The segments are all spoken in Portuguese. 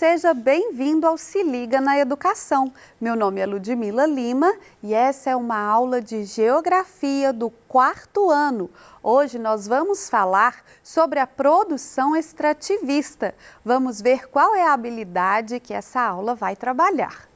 seja bem-vindo ao Se Liga na Educação. Meu nome é Ludmila Lima e essa é uma aula de Geografia do 4º ano. Hoje nós vamos falar sobre a produção extrativista. Vamos ver qual é a habilidade que essa aula vai trabalhar.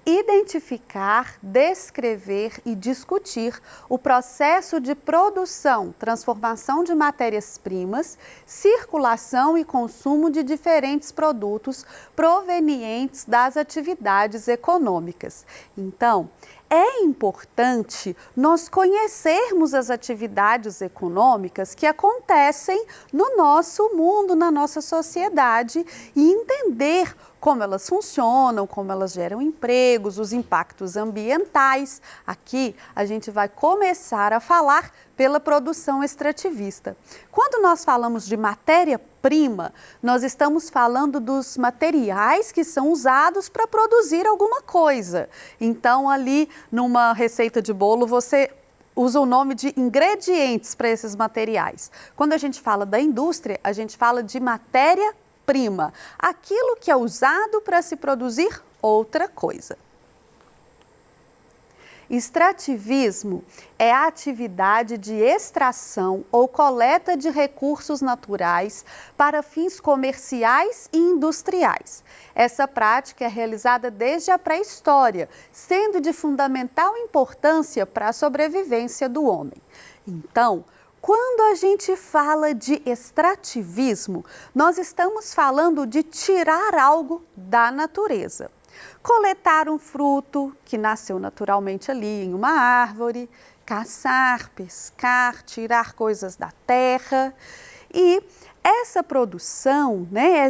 Identificar, descrever e discutir o processo de produção, transformação de matérias-primas, circulação e consumo de diferentes produtos provenientes das atividades econômicas. Então, é importante nós conhecermos as atividades econômicas que acontecem no nosso mundo, na nossa sociedade e entender como elas funcionam, como elas geram empregos, os impactos ambientais. Aqui a gente vai começar a falar pela produção extrativista. Quando nós falamos de matéria-prima, nós estamos falando dos materiais que são usados para produzir alguma coisa. Então, ali numa receita de bolo, você usa o nome de ingredientes para esses materiais. Quando a gente fala da indústria, a gente fala de matéria-prima, aquilo que é usado para se produzir outra coisa. Extrativismo é a atividade de extração ou coleta de recursos naturais para fins comerciais e industriais. Essa prática é realizada desde a pré-história, sendo de fundamental importância para a sobrevivência do homem. Então, quando a gente fala de extrativismo, nós estamos falando de tirar algo da natureza. Coletar um fruto que nasceu naturalmente ali em uma árvore, caçar, pescar, tirar coisas da terra. E essa produção,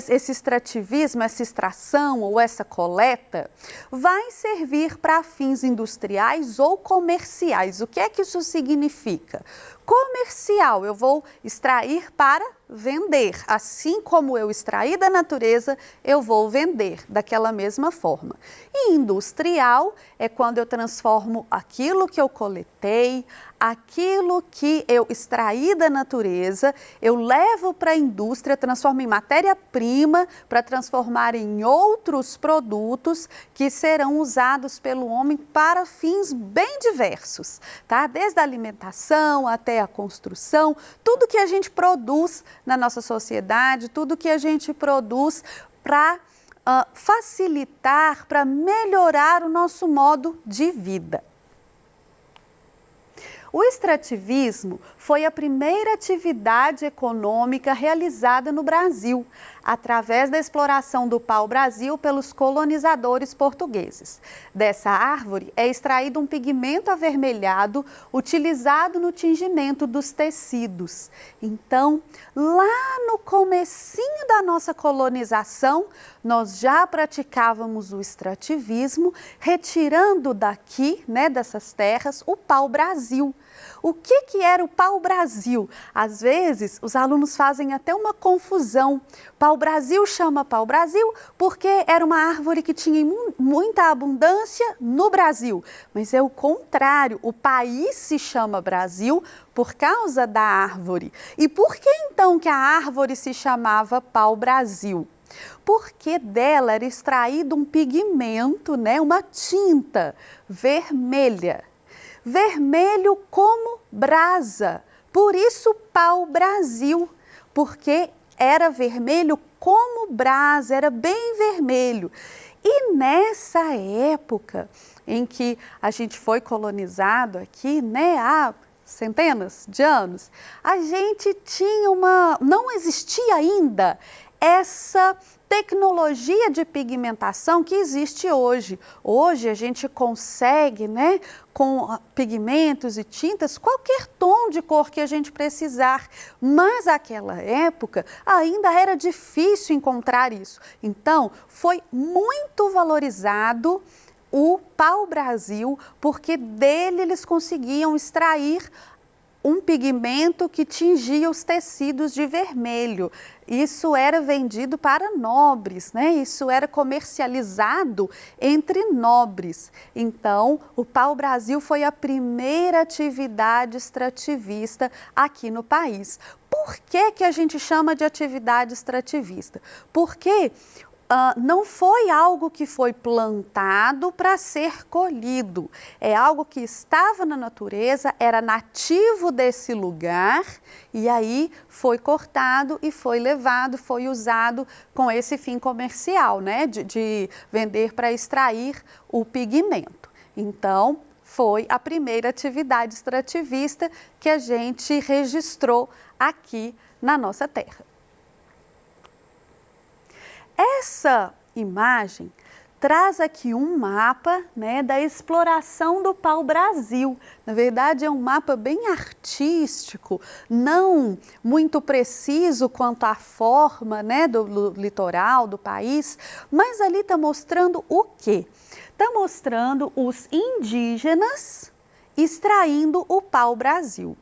esse extrativismo, essa extração ou essa coleta vai servir para fins industriais ou comerciais. O que é que isso significa? Comercial, eu vou extrair para vender. Assim como eu extraí da natureza, eu vou vender daquela mesma forma. E industrial é quando eu transformo aquilo que eu coletei, aquilo que eu extraí da natureza, eu levo para a indústria, transformo em matéria-prima para transformar em outros produtos que serão usados pelo homem para fins bem diversos, tá? Desde a alimentação até a construção, tudo que a gente produz na nossa sociedade, tudo que a gente produz para facilitar, para melhorar o nosso modo de vida. O extrativismo foi a primeira atividade econômica realizada no Brasil, através da exploração do pau-brasil pelos colonizadores portugueses. Dessa árvore é extraído um pigmento avermelhado utilizado no tingimento dos tecidos. Então, lá no comecinho da nossa colonização, nós já praticávamos o extrativismo, retirando daqui, dessas terras, o pau-brasil. O que era o pau-brasil? Às vezes, os alunos fazem até uma confusão. Pau-brasil chama pau-brasil porque era uma árvore que tinha muita abundância no Brasil. Mas é o contrário, o país se chama Brasil por causa da árvore. E por que então que a árvore se chamava pau-brasil? Porque dela era extraído um pigmento, uma tinta vermelha. Vermelho como brasa, por isso pau-brasil, porque era vermelho como brasa, era bem vermelho. E nessa época em que a gente foi colonizado aqui, há centenas de anos, a gente tinha não existia ainda essa tecnologia de pigmentação que existe hoje. Hoje a gente consegue, com pigmentos e tintas, qualquer tom de cor que a gente precisar, mas naquela época ainda era difícil encontrar isso. Então, foi muito valorizado o pau-brasil, porque dele eles conseguiam extrair um pigmento que tingia os tecidos de vermelho. Isso era vendido para nobres, Isso era comercializado entre nobres. Então, o pau-brasil foi a primeira atividade extrativista aqui no país. Por Por que a gente chama de atividade extrativista? Porque não foi algo que foi plantado para ser colhido, é algo que estava na natureza, era nativo desse lugar e aí foi cortado e foi levado, foi usado com esse fim comercial, né, de vender para extrair o pigmento. Então, foi a primeira atividade extrativista que a gente registrou aqui na nossa terra. Essa imagem traz aqui um mapa, né, da exploração do pau-brasil. Na verdade, é um mapa bem artístico, não muito preciso quanto à forma, né, do litoral, do país, mas ali está mostrando o quê? Está mostrando os indígenas extraindo o pau-brasil.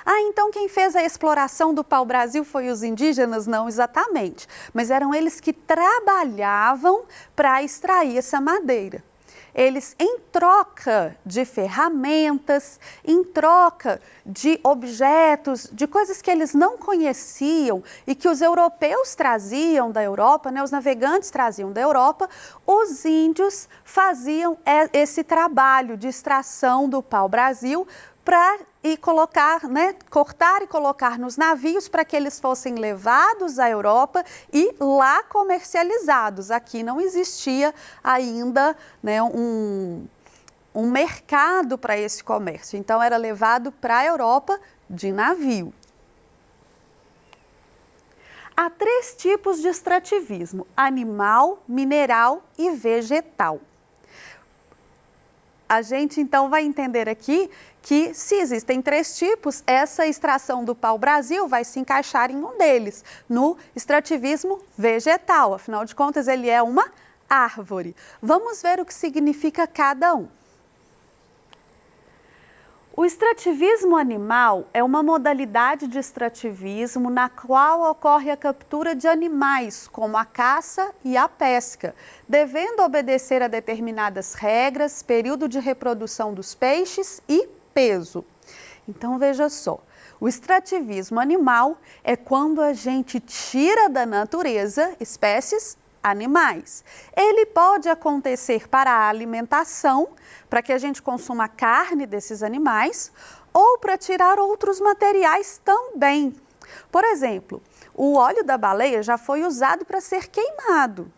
Ah, então quem fez a exploração do pau-brasil foi os indígenas? Não exatamente, mas eram eles que trabalhavam para extrair essa madeira. Eles, em troca de ferramentas, em troca de objetos, de coisas que eles não conheciam e que os europeus traziam da Europa, né, os navegantes traziam da Europa, os índios faziam esse trabalho de extração do pau-brasil para colocar, né, cortar e colocar nos navios para que eles fossem levados à Europa e lá comercializados. Aqui não existia ainda, né, um mercado para esse comércio, então era levado para a Europa de navio. Há 3 tipos de extrativismo: animal, mineral e vegetal. A gente então vai entender aqui que se existem 3 tipos, essa extração do pau-brasil vai se encaixar em um deles, no extrativismo vegetal. Afinal de contas, ele é uma árvore. Vamos ver o que significa cada um. O extrativismo animal é uma modalidade de extrativismo na qual ocorre a captura de animais, como a caça e a pesca, devendo obedecer a determinadas regras, período de reprodução dos peixes e peso. Então veja só, o extrativismo animal é quando a gente tira da natureza espécies animais. Ele pode acontecer para a alimentação, para que a gente consuma carne desses animais, ou para tirar outros materiais também. Por exemplo, o óleo da baleia já foi usado para ser queimado.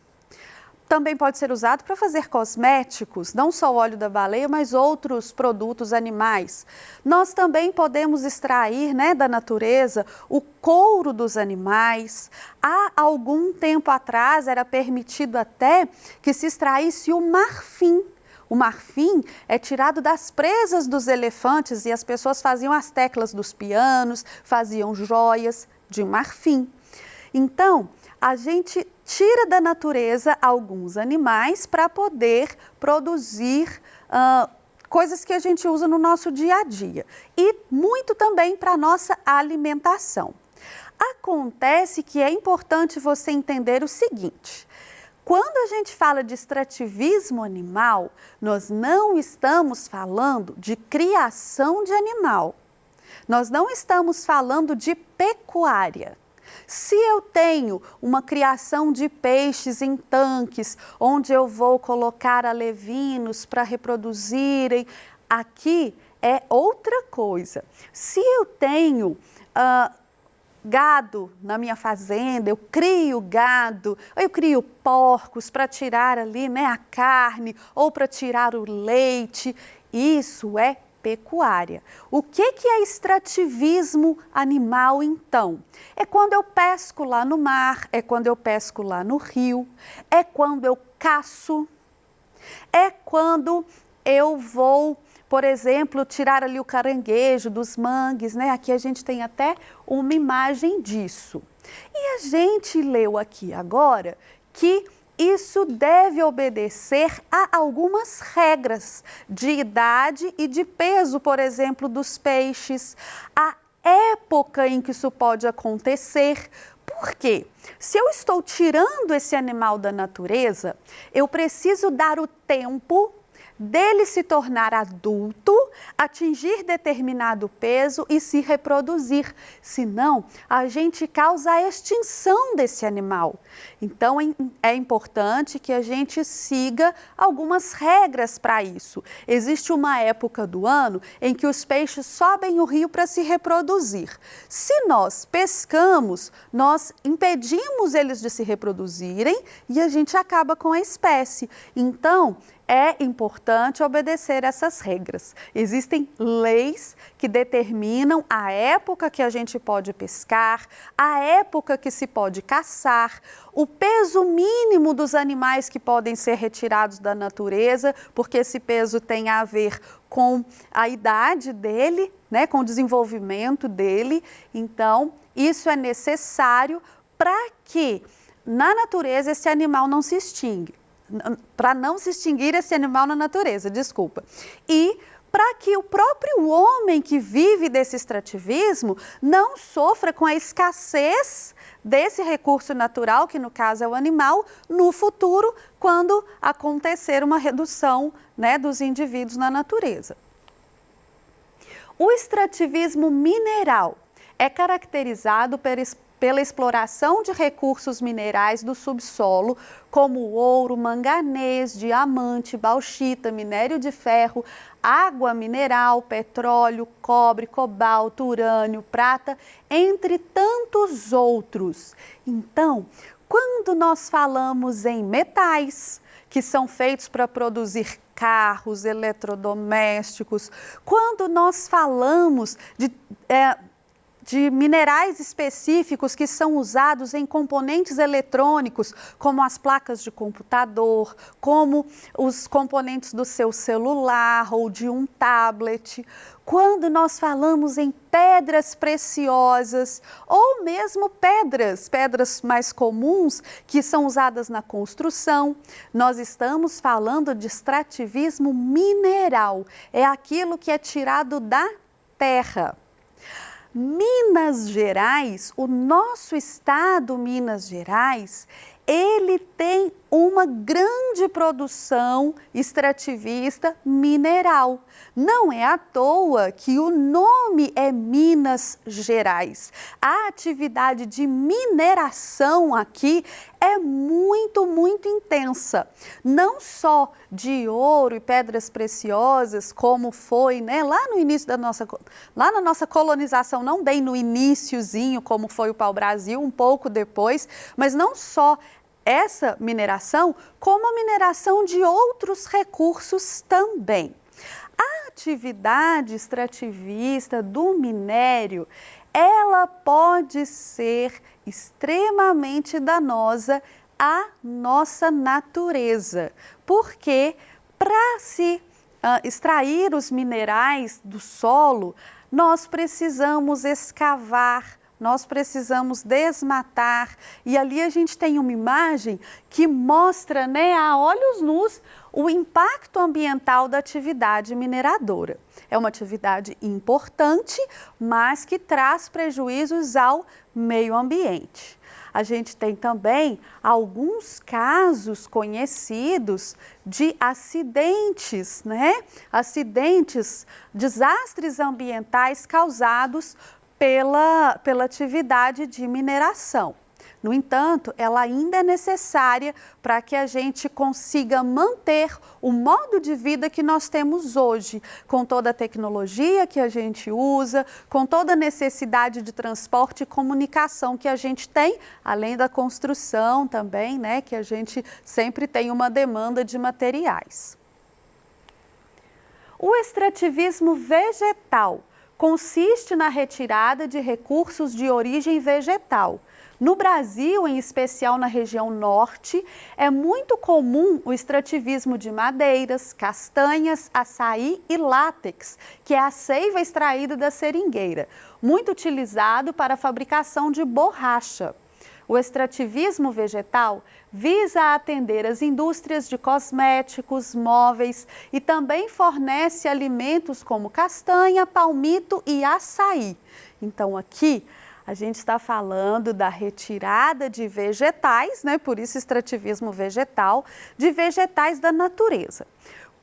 Também pode ser usado para fazer cosméticos, não só o óleo da baleia, mas outros produtos animais. Nós também podemos extrair, né, da natureza o couro dos animais. Há algum tempo atrás era permitido até que se extraísse o marfim. O marfim é tirado das presas dos elefantes e as pessoas faziam as teclas dos pianos, faziam joias de marfim. Então, a gente tira da natureza alguns animais para poder produzir coisas que a gente usa no nosso dia a dia e muito também para a nossa alimentação. Acontece que é importante você entender o seguinte: quando a gente fala de extrativismo animal, nós não estamos falando de criação de animal, nós não estamos falando de pecuária. Se eu tenho uma criação de peixes em tanques, onde eu vou colocar alevinos para reproduzirem, aqui é outra coisa. Se eu tenho gado na minha fazenda, eu crio gado, eu crio porcos para tirar ali, né, a carne ou para tirar o leite, isso é pecuária. O que é extrativismo animal, então? É quando eu pesco lá no mar, é quando eu pesco lá no rio, é quando eu caço, é quando eu vou, por exemplo, tirar ali o caranguejo dos mangues, né? Aqui a gente tem até uma imagem disso. E a gente leu aqui agora que isso deve obedecer a algumas regras de idade e de peso, por exemplo, dos peixes, a época em que isso pode acontecer. Por quê? Se eu estou tirando esse animal da natureza, eu preciso dar o tempo dele se tornar adulto, atingir determinado peso e se reproduzir. Senão, a gente causa a extinção desse animal. Então, é importante que a gente siga algumas regras para isso. Existe uma época do ano em que os peixes sobem o rio para se reproduzir. Se nós pescamos, nós impedimos eles de se reproduzirem e a gente acaba com a espécie. Então, é importante obedecer essas regras. Existem leis que determinam a época que a gente pode pescar, a época que se pode caçar, o peso mínimo dos animais que podem ser retirados da natureza, porque esse peso tem a ver com a idade dele, né, com o desenvolvimento dele. Então, isso é necessário para que na natureza esse animal não se extinga. Para não se extinguir esse animal na natureza, desculpa. E para que o próprio homem que vive desse extrativismo não sofra com a escassez desse recurso natural, que no caso é o animal, no futuro, quando acontecer uma redução, né, dos indivíduos na natureza. O extrativismo mineral é caracterizado pela exploração de recursos minerais do subsolo, como ouro, manganês, diamante, bauxita, minério de ferro, água mineral, petróleo, cobre, cobalto, urânio, prata, entre tantos outros. Então, quando nós falamos em metais, que são feitos para produzir carros, eletrodomésticos, quando nós falamos de minerais específicos que são usados em componentes eletrônicos, como as placas de computador, como os componentes do seu celular ou de um tablet. Quando nós falamos em pedras preciosas ou mesmo pedras mais comuns que são usadas na construção, nós estamos falando de extrativismo mineral. É aquilo que é tirado da terra. Minas Gerais, o nosso estado Minas Gerais, ele tem uma grande produção extrativista mineral. Não é à toa que o nome é Minas Gerais. A atividade de mineração aqui é muito, muito intensa. Não só de ouro e pedras preciosas, como foi, né, lá no início lá na nossa colonização, não bem no iniciozinho, como foi o pau-brasil, um pouco depois, mas não só essa mineração, como a mineração de outros recursos também. A atividade extrativista do minério, ela pode ser extremamente danosa à nossa natureza, porque para se extrair os minerais do solo, nós precisamos escavar, nós precisamos desmatar, e ali a gente tem uma imagem que mostra, né, a olhos nus o impacto ambiental da atividade mineradora. É uma atividade importante, mas que traz prejuízos ao meio ambiente. A gente tem também alguns casos conhecidos de acidentes, né? Acidentes, desastres ambientais causados pela atividade de mineração. No entanto, ela ainda é necessária para que a gente consiga manter o modo de vida que nós temos hoje, com toda a tecnologia que a gente usa, com toda a necessidade de transporte e comunicação que a gente tem, além da construção também, né, que a gente sempre tem uma demanda de materiais. O extrativismo vegetal consiste na retirada de recursos de origem vegetal. No Brasil, em especial na região norte, é muito comum o extrativismo de madeiras, castanhas, açaí e látex, que é a seiva extraída da seringueira, muito utilizado para a fabricação de borracha. O extrativismo vegetal visa atender as indústrias de cosméticos, móveis e também fornece alimentos como castanha, palmito e açaí. Então aqui a gente está falando da retirada de vegetais, né? Por isso extrativismo vegetal, de vegetais da natureza.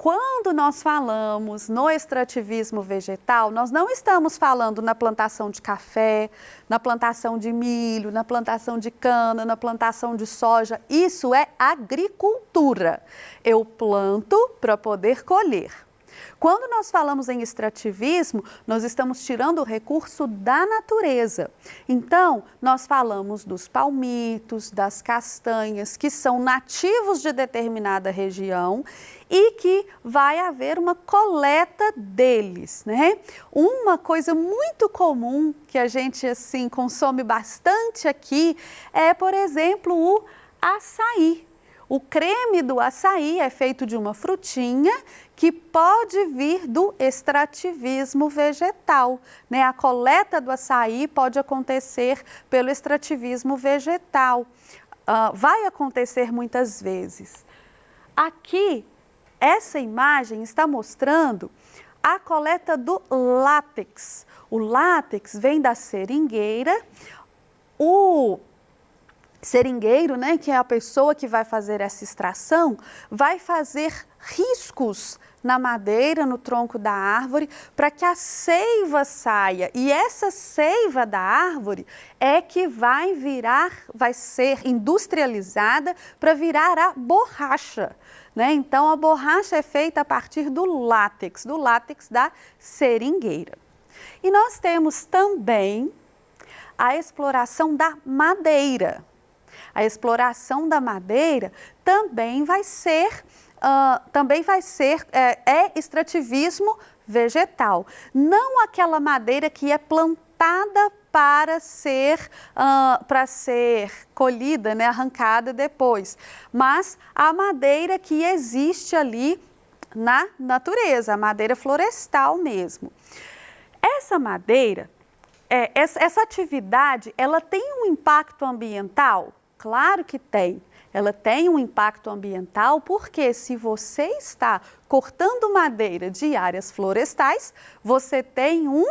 Quando nós falamos no extrativismo vegetal, nós não estamos falando na plantação de café, na plantação de milho, na plantação de cana, na plantação de soja. Isso é agricultura. Eu planto para poder colher. Quando nós falamos em extrativismo, nós estamos tirando o recurso da natureza. Então, nós falamos dos palmitos, das castanhas, que são nativos de determinada região e que vai haver uma coleta deles, né? Uma coisa muito comum que a gente assim consome bastante aqui é, por exemplo, o açaí. O creme do açaí é feito de uma frutinha que pode vir do extrativismo vegetal, né? A coleta do açaí pode acontecer pelo extrativismo vegetal. Vai acontecer muitas vezes. Aqui, essa imagem está mostrando a coleta do látex. O látex vem da seringueira. O seringueiro, né, que é a pessoa que vai fazer essa extração, vai fazer riscos na madeira, no tronco da árvore, para que a seiva saia. E essa seiva da árvore é que vai ser industrializada para virar a borracha, né? Então, a borracha é feita a partir do látex da seringueira. E nós temos também a exploração da madeira. A exploração da madeira também vai ser extrativismo vegetal. Não aquela madeira que é plantada para ser colhida, né, arrancada depois, mas a madeira que existe ali na natureza, a madeira florestal mesmo. Essa madeira, essa atividade, ela tem um impacto ambiental? Claro que tem. Ela tem um impacto ambiental porque se você está cortando madeira de áreas florestais, você tem um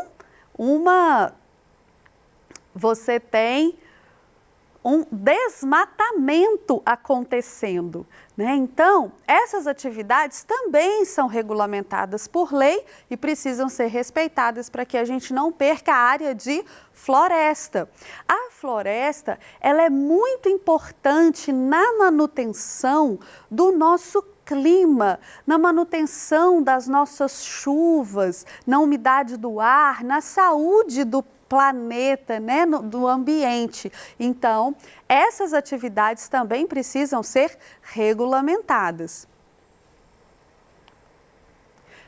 desmatamento acontecendo, né? Então, essas atividades também são regulamentadas por lei e precisam ser respeitadas para que a gente não perca a área de floresta. A floresta, ela é muito importante na manutenção do nosso clima, na manutenção das nossas chuvas, na umidade do ar, na saúde do planeta, né, do ambiente. Então, essas atividades também precisam ser regulamentadas.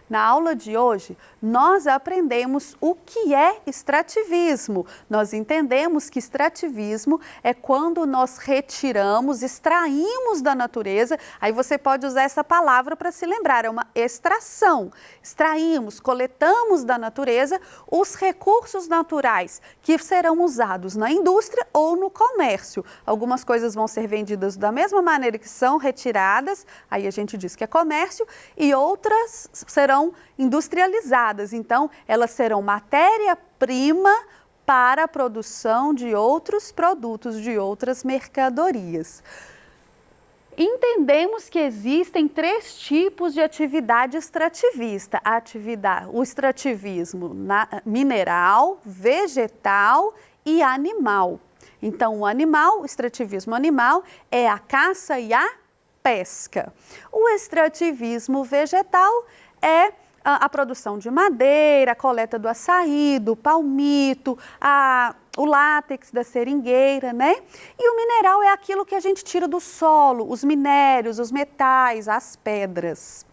Na aula de hoje, nós aprendemos o que é extrativismo. Nós entendemos que extrativismo é quando nós retiramos, extraímos da natureza, aí você pode usar essa palavra para se lembrar, é uma extração. Extraímos, coletamos da natureza os recursos naturais que serão usados na indústria ou no comércio. Algumas coisas vão ser vendidas da mesma maneira que são retiradas, aí a gente diz que é comércio, e outras serão industrializadas, então elas serão matéria-prima para a produção de outros produtos, de outras mercadorias. Entendemos que existem 3 tipos de atividade extrativista: o extrativismo mineral, vegetal e animal. Então, o extrativismo animal é a caça e a pesca. O extrativismo vegetal é a produção de madeira, a coleta do açaí, do palmito, o látex da seringueira, né? E o mineral é aquilo que a gente tira do solo, os minérios, os metais, as pedras.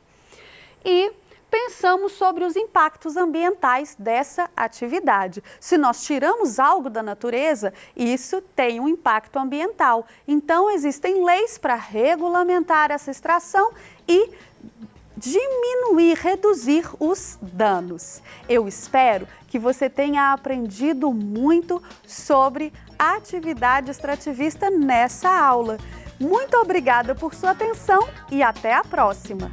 E pensamos sobre os impactos ambientais dessa atividade. Se nós tiramos algo da natureza, isso tem um impacto ambiental. Então, existem leis para regulamentar essa extração e reduzir os danos. Eu espero que você tenha aprendido muito sobre a atividade extrativista nessa aula. Muito obrigada por sua atenção e até a próxima!